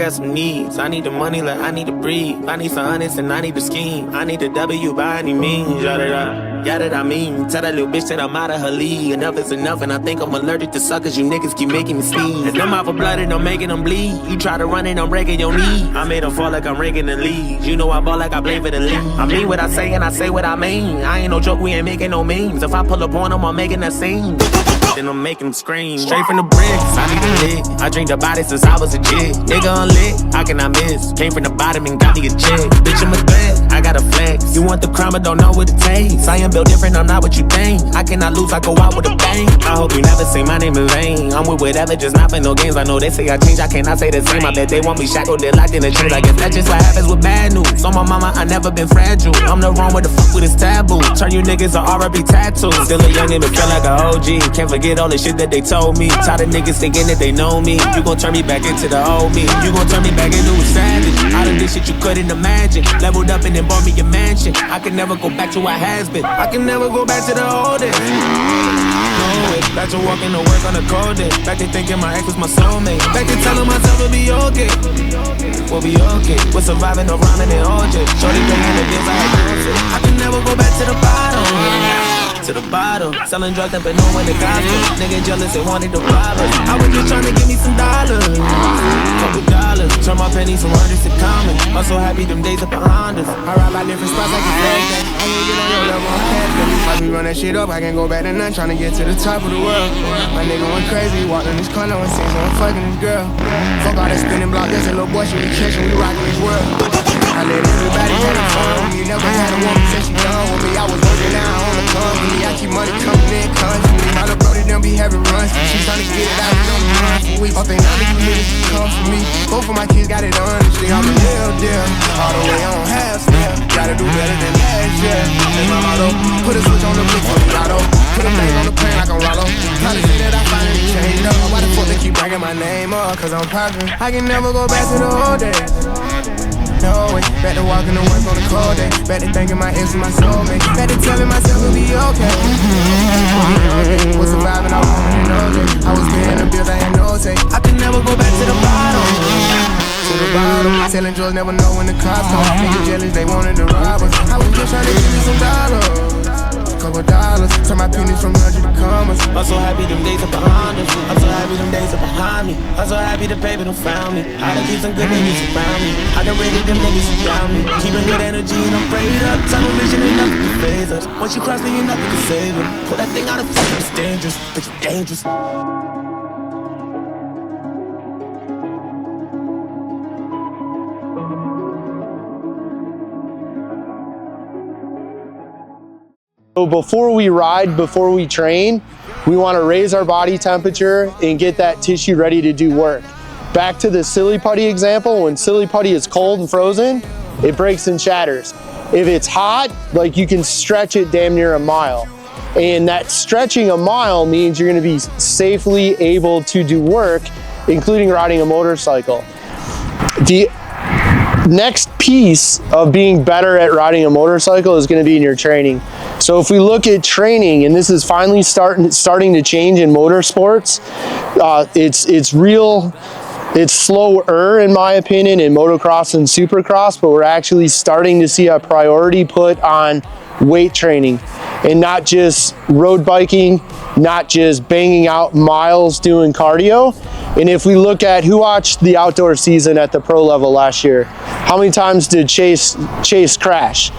got some needs. I need the money like I need to breathe. I need some honest and I need to scheme. I need the W by any means. Yeah, that I mean. Tell that little bitch that I'm out of her league. Enough is enough, and I think I'm allergic to suckers. You niggas keep making me sneeze. And I'm out for blood and I'm making them bleed. You try to run and I'm breaking your knee. I made them fall like I'm raking the leaves. You know I ball like I play for the league. I mean what I say and I say what I mean. I ain't no joke, we ain't making no memes. If I pull up on them, I'm making that scene. Then I'm making them scream. Straight from the bricks, I need a lick. I drink the body since I was a kid. Nigga unlit, how can I miss? Came from the bottom and got me a check. Bitch, I'm a threat, I got a flex. You want the crime, but don't know what it takes. I am built different, I'm not what you think. I cannot lose, I go out with a bang. I hope you never say my name in vain. I'm with whatever, just not for no games. I know they say I change, I cannot say the same. I bet they want me shackled, they're locked in the chains. I guess that's just what happens with bad news. On my mama, I never been fragile. I'm the wrong with the fuck with this taboo. Turn you niggas to R&B tattoos. Still a youngin' but feel like a OG. Can't forget all the shit that they told me. Tired of niggas thinking that they know me. You gon' turn me back into the old me. You gon' turn me back into a savage. Out of this shit you couldn't imagine. Leveled up and then bought me a mansion. I can never go back to what has been. I can never go back to the old days. Back to walking to work on a cold day. Back to thinking my ex was my soulmate. Back to telling myself it'll be okay. We'll be okay. We're surviving no ramen and OJ. Shorty paying the bills I had to. I can never go back to the bottom. To the bottle, selling drugs up and no when the cops up. Nigga jealous, they wanted to rob us. I was just trying to give me some dollars. Couple dollars, turn my pennies from hundreds to common. I'm so happy them days are behind us. I ride by different spots like a flag thing. I ain't get on your level, I'm happy. I be run that shit up, I can't go back to none. Trying to get to the top of the world. My nigga went crazy, walked in this corner and seen someone fucking this girl. Fuck all that spinning block, there's a little boy, she be catching, we rockin' this world. I let everybody have it fun with me. Never had a woman say she done with me. I was working out on the gun with me. I keep money coming in constantly. My little brody done be having runs. She tryna get it out, on the run for weeks. All they none of you niggas just come for me. Both of my kids got it honestly. I'm a real deal. All the way on half step. Gotta do better than last year. That's my motto. Put a switch on the blick for the lotto. Put a thing on the plane like I'm Rollo. Try to say that I finally changed up. Why the fuck they keep bringing my name up? Cause I'm poppin'. I can never go back to the old days. No way, back to walking to work on a cold day. Back to thinking my ex was my soulmate. Back to telling myself it'll be okay. Was surviving, I was in OJ. I was paying the bills, I had no say. I can never go back to the bottom. To the bottom, selling drugs, never know when the cops come. Niggas jealous, they wanted to rob us. I was just trying to give me some dollars. Couple dollars, turn my pennies from 100 to commas. I'm so happy them days are behind us. I'm so happy them days are behind me. I'm so happy the paper done found me. I done keep some good niggas around me. I done rated them niggas around me. Keeping good energy and I'm prayed up. Tunnel vision ain't nothing to phase us. Once you cross me, ain't nothing to save it. Pull that thing out of fucking, it's dangerous. Bitch, you dangerous. So before we ride, before we train, we want to raise our body temperature and get that tissue ready to do work. Back to the silly putty example, when silly putty is cold and frozen, it breaks and shatters. If it's hot, like you can stretch it damn near a mile. And that stretching a mile means you're going to be safely able to do work, including riding a motorcycle. The next piece of being better at riding a motorcycle is going to be in your training. So if we look at training, and this is finally starting to change in motorsports, it's slower in my opinion in motocross and supercross, but we're actually starting to see a priority put on weight training and not just road biking, not just banging out miles doing cardio. And if we look at who watched the outdoor season at the pro level last year, how many times did Chase crash?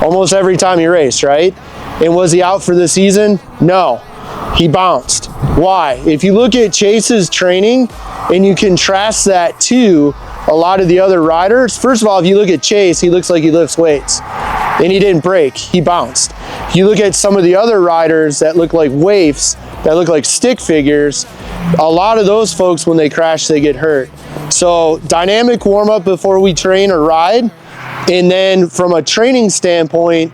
Almost every time he raced, right? And was he out for the season? No, he bounced. Why? If you look at Chase's training and you contrast that to a lot of the other riders, first of all, if you look at Chase, he looks like he lifts weights and he didn't break, he bounced. If you look at some of the other riders that look like waifs, that look like stick figures, a lot of those folks, when they crash, they get hurt. So dynamic warm up before we train or ride. And then from a training standpoint,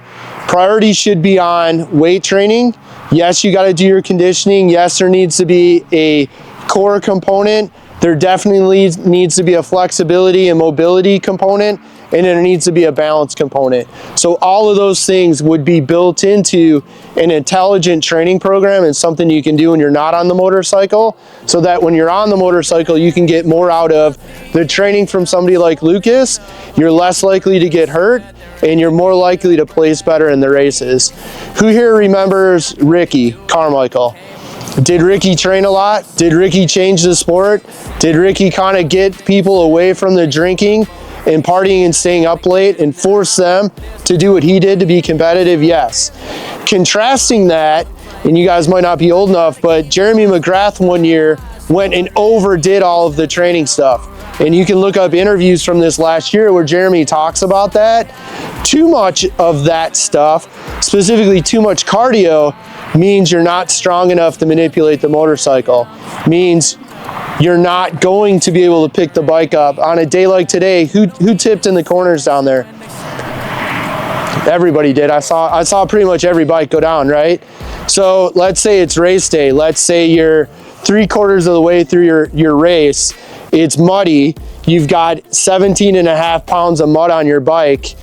priority should be on weight training. Yes, you got to do your conditioning. Yes, there needs to be a core component. There definitely needs to be a flexibility and mobility component. and there needs to be a balance component. So all of those things would be built into an intelligent training program and something you can do when you're not on the motorcycle, so that when you're on the motorcycle, you can get more out of the training from somebody like Lukas. You're less likely to get hurt, and you're more likely to place better in the races. Who here remembers Ricky Carmichael? Did Ricky train a lot? Did Ricky change the sport? Did Ricky kind of get people away from the drinking and partying and staying up late and force them to do what he did to be competitive? Yes. Contrasting that, and you guys might not be old enough, but Jeremy McGrath one year went and overdid all of the training stuff. And you can look up interviews from this last year where Jeremy talks about that. Too much of that stuff, specifically too much cardio, means you're not strong enough to manipulate the motorcycle. Means you're not going to be able to pick the bike up. On a day like today, who tipped in the corners down there? Everybody did. I saw pretty much every bike go down, right? So let's say it's race day. Let's say you're 3/4 of the way through your race. It's muddy. You've got 17.5 pounds of mud on your bike.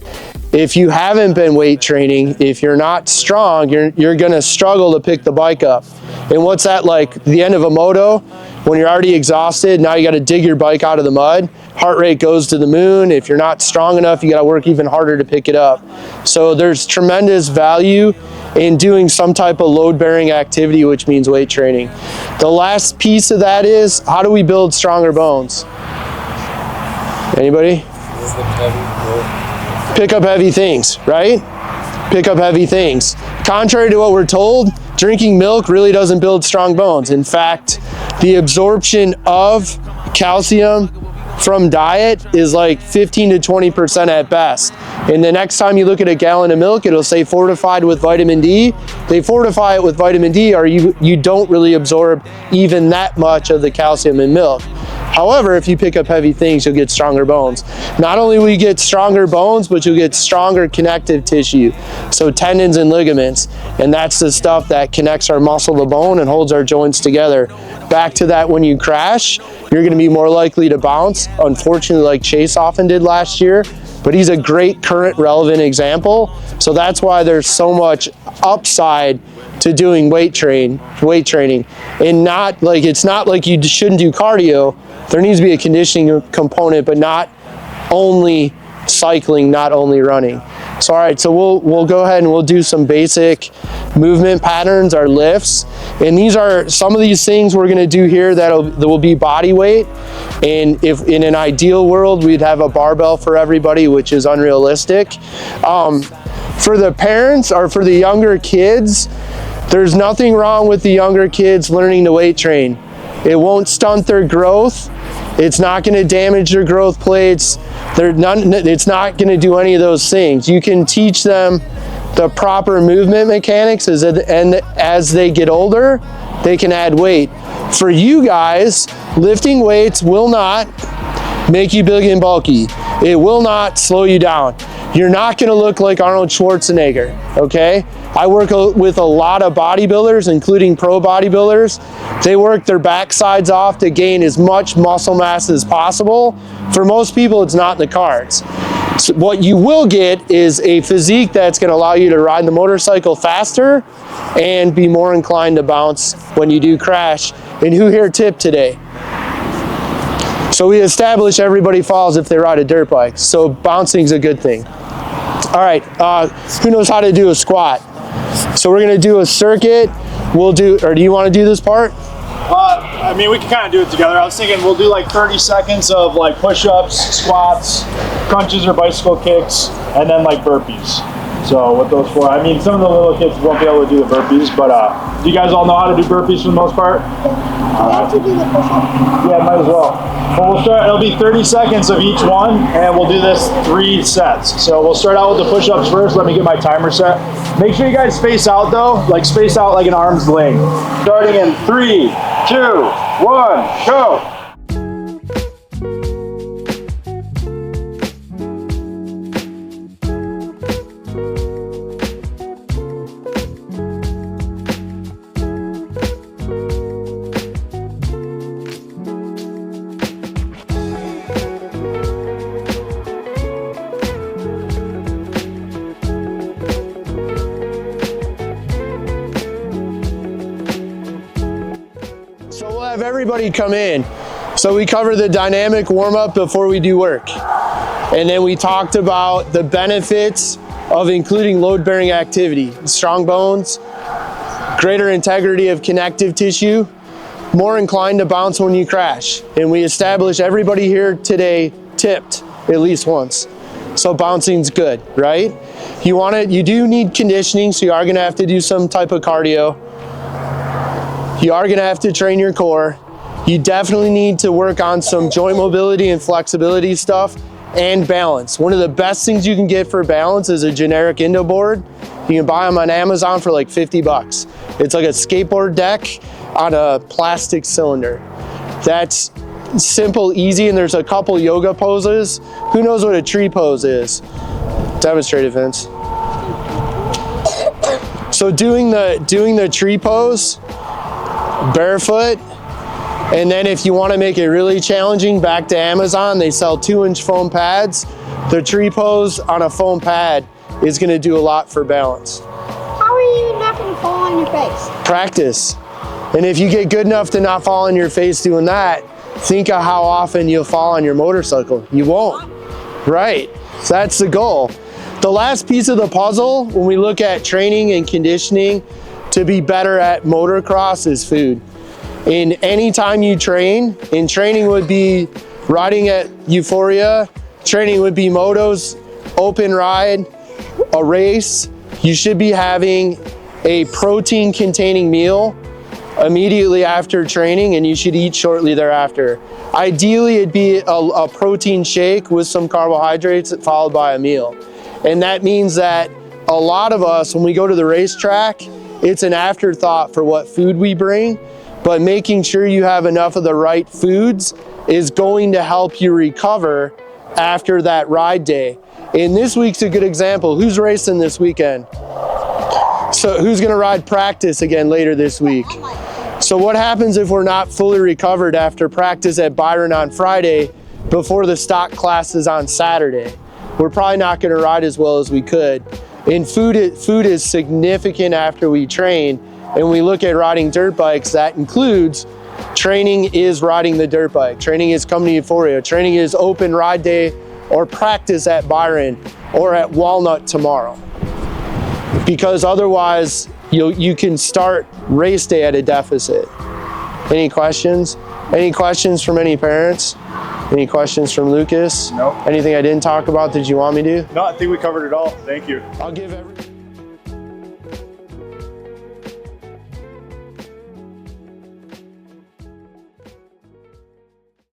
If you haven't been weight training, if you're not strong, you're gonna struggle to pick the bike up. And what's that like? The end of a moto, when you're already exhausted, now you gotta dig your bike out of the mud. Heart rate goes to the moon. If you're not strong enough, you gotta work even harder to pick it up. So there's tremendous value in doing some type of load-bearing activity, which means weight training. The last piece of that is, how do we build stronger bones? Anybody? Pick up heavy things, right? Pick up heavy things. Contrary to what we're told, drinking milk really doesn't build strong bones. In fact, the absorption of calcium from diet is like 15 to 20% at best. And the next time you look at a gallon of milk, it'll say fortified with vitamin D. They fortify it with vitamin D, or you don't really absorb even that much of the calcium in milk. However, if you pick up heavy things, you'll get stronger bones. Not only will you get stronger bones, but you'll get stronger connective tissue. So tendons and ligaments. And that's the stuff that connects our muscle to bone and holds our joints together. Back to that, when you crash, you're gonna be more likely to bounce, unfortunately, like Chase often did last year. But he's a great current relevant example. So that's why there's so much upside to doing weight training. And not like, it's not like you shouldn't do cardio. There needs to be a conditioning component, but not only cycling, not only running. So all right, so we'll go ahead and we'll do some basic movement patterns, our lifts. And these are some of these things we're gonna do here that will be body weight. And if in an ideal world, we'd have a barbell for everybody, which is unrealistic. For the parents or for the younger kids, there's nothing wrong with the younger kids learning to weight train. It won't stunt their growth. It's not going to damage their growth plates. It's not going to do any of those things. You can teach them the proper movement mechanics, and as they get older, they can add weight. For you guys, lifting weights will not make you big and bulky. It will not slow you down. You're not going to look like Arnold Schwarzenegger, okay? I work with a lot of bodybuilders, including pro bodybuilders. They work their backsides off to gain as much muscle mass as possible. For most people, it's not in the cards. So what you will get is a physique that's going to allow you to ride the motorcycle faster and be more inclined to bounce when you do crash. And who here tipped today? So we establish everybody falls if they ride a dirt bike. So bouncing's a good thing. All right, who knows how to do a squat? So we're gonna do a circuit. Or do you wanna do this part? I mean, we can kind of do it together. I was thinking we'll do like 30 seconds of like push-ups, squats, crunches or bicycle kicks, and then like burpees. So with those four, I mean, some of the little kids won't be able to do the burpees, but do you guys all know how to do burpees for the most part? To do the push-up. Yeah, might as well. Well, we'll start, it'll be 30 seconds of each one, and we'll do this 3 sets. So we'll start out with the push-ups first. Let me get my timer set. Make sure you guys space out though, like space out like an arm's length. Starting in 3, 2, 1, go. everybody come in. So we cover the dynamic warm-up before we do work. And then we talked about the benefits of including load-bearing activity. Strong bones, greater integrity of connective tissue, more inclined to bounce when you crash. And we established everybody here today tipped at least once. So bouncing's good, right? You do need conditioning, so you are gonna have to do some type of cardio. You are gonna have to train your core. You definitely need to work on some joint mobility and flexibility stuff and balance. One of the best things you can get for balance is a generic Indo board. You can buy them on Amazon for like 50 bucks. It's like a skateboard deck on a plastic cylinder. That's simple, easy, and there's a couple yoga poses. Who knows what a tree pose is? Demonstrate it, Vince. So doing the tree pose, barefoot, and then if you want to make it really challenging, back to Amazon, they sell 2-inch foam pads. The tree pose on a foam pad is going to do a lot for balance. How are you not going to fall on your face? Practice. And if you get good enough to not fall on your face doing that, think of how often you'll fall on your motorcycle. You won't, right? So that's the goal. The last piece of the puzzle, when we look at training and conditioning to be better at motocross, is food. In any time you train, and training would be riding at Euphoria, training would be motos, open ride, a race, you should be having a protein containing meal immediately after training, and you should eat shortly thereafter. Ideally, it'd be a protein shake with some carbohydrates followed by a meal. And that means that a lot of us, when we go to the racetrack, it's an afterthought for what food we bring, but making sure you have enough of the right foods is going to help you recover after that ride day. And this week's a good example. Who's racing this weekend? So who's gonna ride practice again later this week? So what happens if we're not fully recovered after practice at Byron on Friday before the stock classes on Saturday? We're probably not gonna ride as well as we could. And food is significant after we train. And we look at riding dirt bikes, that includes training is riding the dirt bike. Training is coming to Euphoria. Training is open ride day or practice at Byron or at Walnut tomorrow. Because otherwise you can start race day at a deficit. Any questions? Any questions from any parents? Any questions from Lucas? No. Anything I didn't talk about that you want me to? No, I think we covered it all. Thank you. I'll give everybody